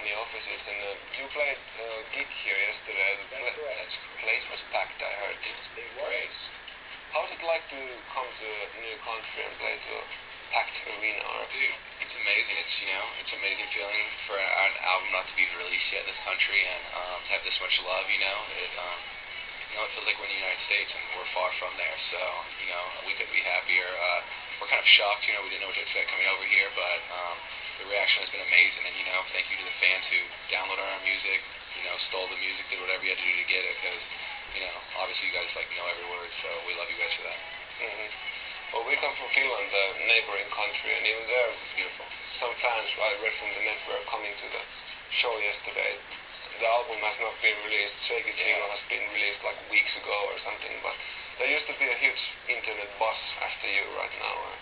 funny offices, and you played a gig here yesterday. That's correct. The place was packed, I heard. It was. How's it like to come to a new country and play to a packed arena? Dude, it's amazing. It's an amazing feeling for an album not to be released yet in this country and to have this much love. It feels like we're in the United States and we're far from there. So, we couldn't be happier. We're kind of shocked. We didn't know what to expect coming over here, but the reaction has been amazing. And thank you to the fans who downloaded our music, stole the music, did whatever you had to do to get it, because obviously you guys know every word. So we love you guys for that. Mm-hmm. Well, we come from Finland, the neighboring country, and even there, It's beautiful. some fans I read from the net were coming to the show yesterday. The album has not been released. Shake It Single has been released like weeks ago or something, but there used to be a huge internet buzz after you right now.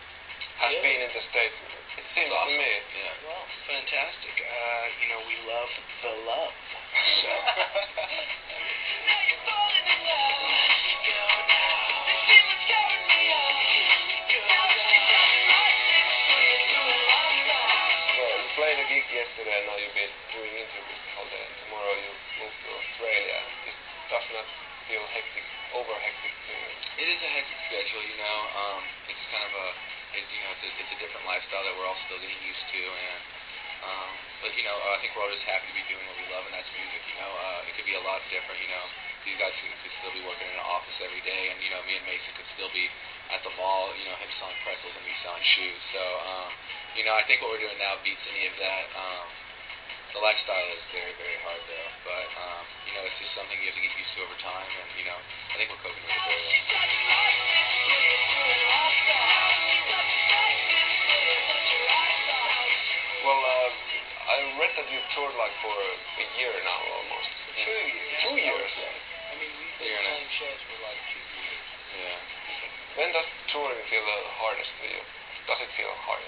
Has been in the States. It seems awesome to me. Yeah. Well, fantastic. We love the love. So. Played a gig yesterday, and now you've been doing interviews all day, and tomorrow you move to Australia. It does not feel hectic, over hectic to you. It is a hectic schedule, it's kind of it's a different lifestyle that we're all still getting used to, and but I think we're all just happy to be doing what we love, and that's music. It could be a lot different. These guys could still be working in an office every day, and me and Mason could still be at the mall, him selling pretzels and me selling shoes. So I think what we're doing now beats any of that. The lifestyle is very, very hard though, but it's just something you have to get used to over time, and I think we're coping with it very well. Well, I read that you've toured like for a year now almost. Yeah. 2 years. I mean, we've been playing shows for like 2 years. Yeah. When does touring feel the hardest to you? Does it feel hard?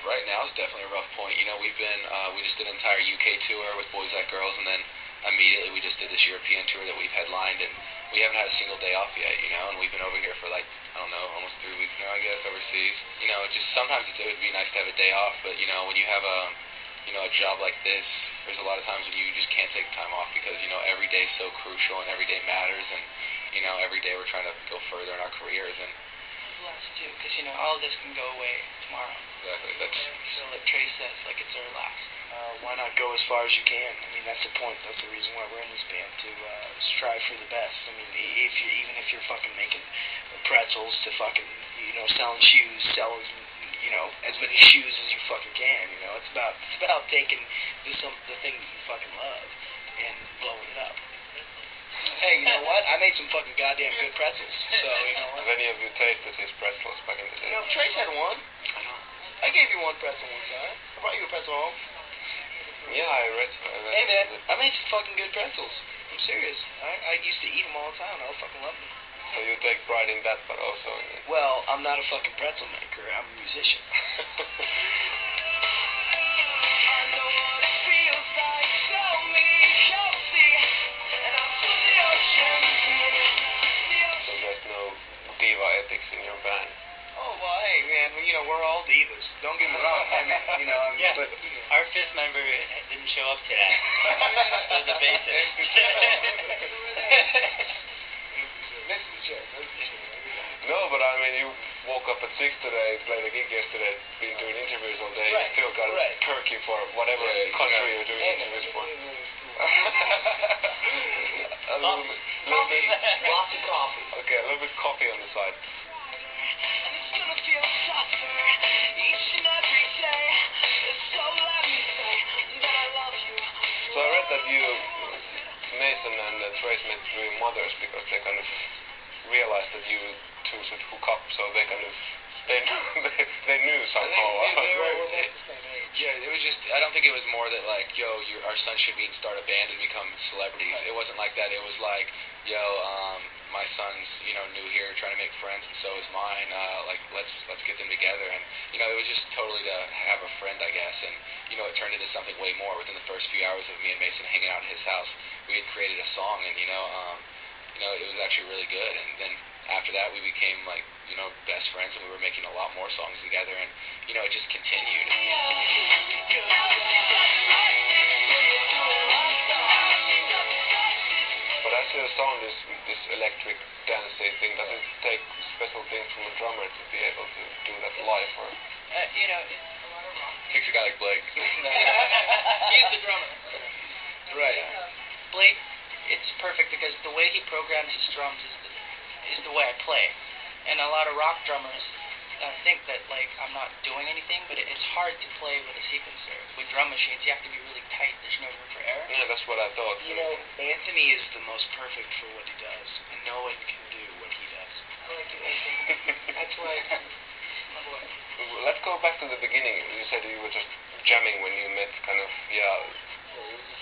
Right now is definitely a rough point. We just did an entire UK tour with Boys Like Girls, and then immediately we just did this European tour that we've headlined, and we haven't had a single day off yet, and we've been over here for almost 3 weeks now, I guess, overseas. Just sometimes it would be nice to have a day off, but when you have a job like this, there's a lot of times when you just can't take time off because, every day is so crucial and every day matters, and, every day we're trying to go further in our careers, and Last too, because all of this can go away tomorrow. exactly, So like Trey says, like it's our last. Why not go as far as you can? I mean, that's the point. That's the reason why we're in this band, to strive for the best. I mean, even if you're fucking making pretzels to fucking selling shoes, sell as many shoes as you fucking can. It's about taking the thing that you fucking love and blowing it up. Hey, you know what? I made some fucking goddamn good pretzels. So, what? Have any of you tasted his pretzels back in the day? Trace had one. I know. I gave you one pretzel one time. I brought you a pretzel home. Yeah, I read. Hey, man, I made some fucking good pretzels. I'm serious. I used to eat them all the time. I fucking love them. So you take pride in that, but also in it. Well, I'm not a fucking pretzel maker. I'm a musician. So there's no diva ethics in your band. Oh, well, hey, man, we're all divas. Don't get me wrong. I mean, Yeah, but, our fifth member didn't show up today. The bassist. No, but I mean, you woke up at 6 today, played a gig yesterday, been doing interviews all day. Right, You still got right. turkey for whatever country you're doing interviews for. A little bit, Lots of coffee. okay, a little bit coffee on the side. So I read that you, Mason and Trace met through your mothers because they kind of realized that you two should hook up, so they kind of they knew somehow. Yeah, it was just, I don't think it was more that like, our son should be start a band and become celebrities. It wasn't like that. It was like, my son's, new here trying to make friends, and so is mine. Let's get them together. And, it was just totally to have a friend, I guess. And, it turned into something way more. Within the first few hours of me and Mason hanging out at his house, we had created a song, and, it was actually really good. And then after that, we became best friends, and we were making a lot more songs together, and it just continued. the sound is this electric dancey thing? Does it take special things from a drummer to be able to do that live? Or? You know, a lot of rock. Takes a guy like Blake. He's the drummer. Right. Blake, it's perfect because the way he programs his drums is the way I play. And a lot of rock drummers think that, like, I'm not doing anything, but it's hard to play with a sequencer. With drum machines, you have to be really tight. There's no room for error. Yeah, that's what I thought. You know, Anthony is the most perfect for what he does, and no one can do what he does. I like you, Anthony. That's why my boy. Let's go back to the beginning. You said you were just jamming when you met, kind of,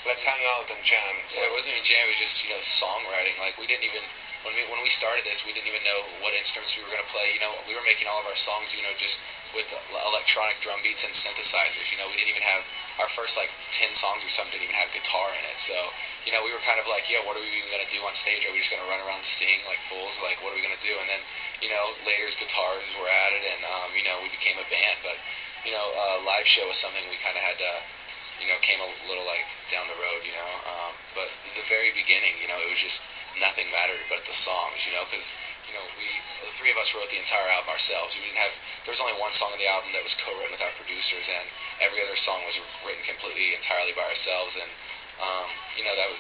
let's hang out and jam. Yeah, it wasn't even jam, it was just, songwriting. Like, we didn't even, when we started this, we didn't even know what instruments we were going to play. We were making all of our songs, just with electronic drum beats and synthesizers. We didn't even have, our first, 10 songs or something didn't even have guitar in it. So, we were kind of like, what are we even going to do on stage? Are we just going to run around and sing like fools? Like, what are we going to do? And then, later guitars were added and, we became a band. But, live show was something we kind of had to, came a little, down the road, but the very beginning, it was just nothing mattered but the songs, because, the three of us wrote the entire album ourselves. There was only one song on the album that was co-written with our producers, and every other song was written completely, entirely by ourselves, and,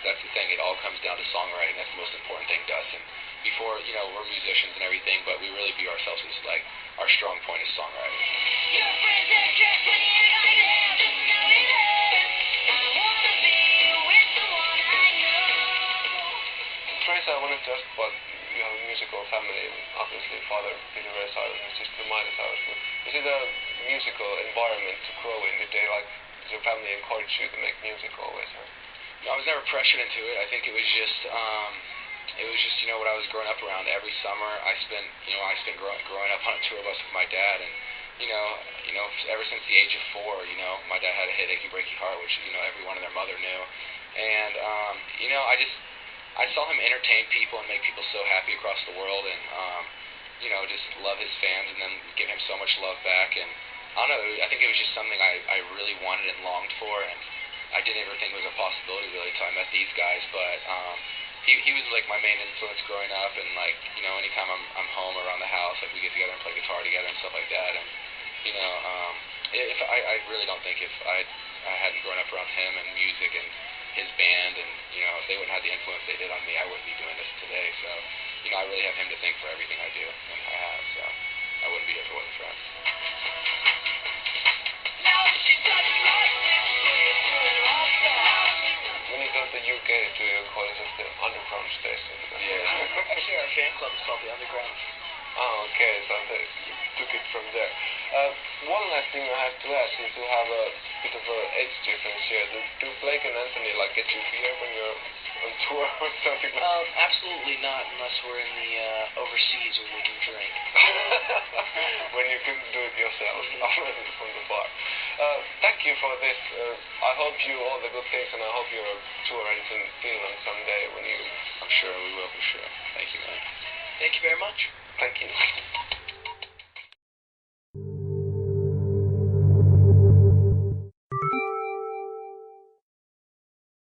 that's the thing, it all comes down to songwriting. That's the most important thing to us, and before, we're musicians and everything, but we really view ourselves as, our strong point is songwriting. Trace, I wanted to ask about, you have a musical family, obviously father Peter Ray Cyrus and sister Miley Cyrus, but is it a musical environment to grow in? Did your family encourage you to make music always? Or? No, I was never pressured into it. I think it was just, what I was growing up around. Every summer I spent growing up on a tour bus with my dad, and, ever since the age of 4, my dad had a hit Achy Breaky Heart, which, everyone and their mother knew, and, I saw him entertain people and make people so happy across the world, and, just love his fans and then give him so much love back, and I don't know, I think it was just something I really wanted and longed for, and I didn't ever think it was a possibility really until I met these guys, but, he was my main influence growing up, and anytime I'm home around the house, we get together and play guitar together and stuff like that, and, if I really don't think if I hadn't grown up around him and music and his band, and if they wouldn't have the influence they did on me, I wouldn't be doing this today. So, I really have him to thank for everything I do, and I have. So, I wouldn't be here if it wasn't for him. When you go to the UK, do you call it the underground station? Yeah. Actually, our fan club is called the Underground. Oh, okay, so you took it from there. One last thing I have to ask is you have a bit of an age difference here. Do Blake and Anthony get you beer when you're on tour or something? Absolutely not, unless we're in the overseas where we can drink. When you can do it yourself from the bar. Thank you for this. I hope you all the good things, and I hope your tour ends in Finland someday when you... I'm sure we will, for sure. Thank you, man. Thank you very much. Thank you.